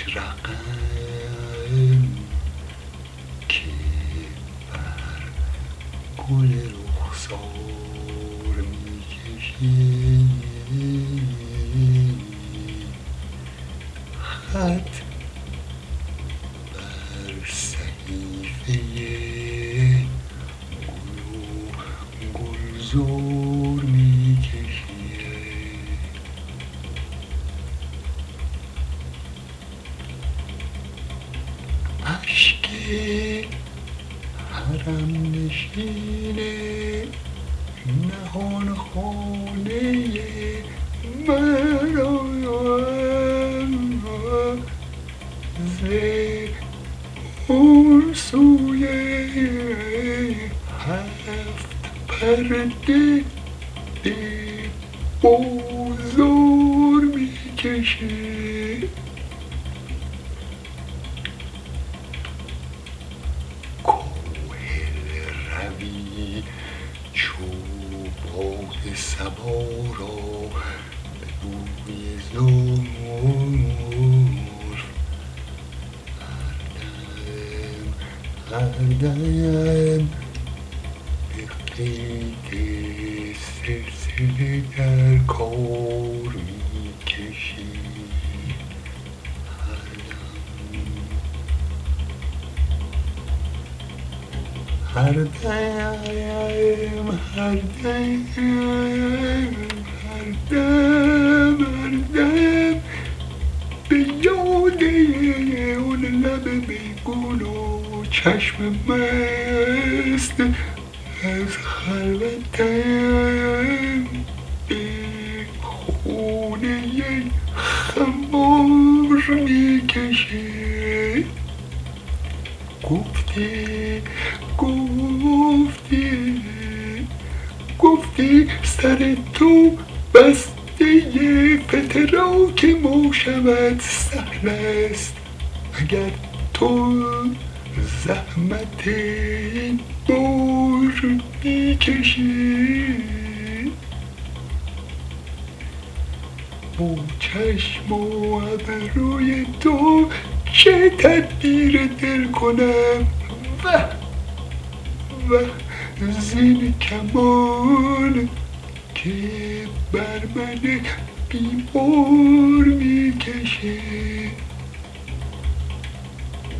رغم که بر گل رخسار میکشی، خط بر صحیفه گل و گلزار میکشی. اشک حرم نشینه نهان خانه مرا ز اون سوی هفت پرده به بازار میکشه. کاهل روی چوبات صبا را به بوی زلف هردم به قید سلسله در کار میکشی. هردم به یاد اون لب بیگون و چشم مست از خلوتم به خونه خمار میکشه. گفتی سر تو بسته فتراک ما شود سهل است اگر تو زحمت این بار میکشی. با چشم و ابروی تو چه تدبیر دل کنم و زین کمان که بر من بیمار میکشه.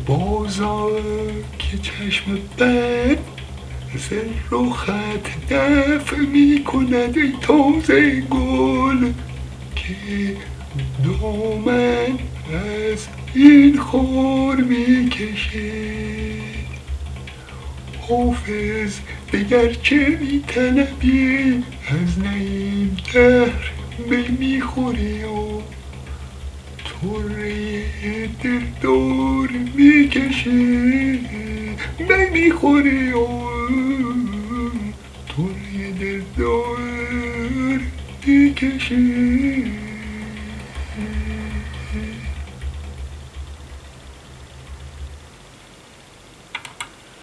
بازا که چشم بد ز رخت دفع میکند ای تازه گل که دامن از این خار میکشه. حافظ دگر چه میطلبی از نعیم دهر می میخوری و طره دلدار میکشی. می میخوری و طره دلدار میکشی.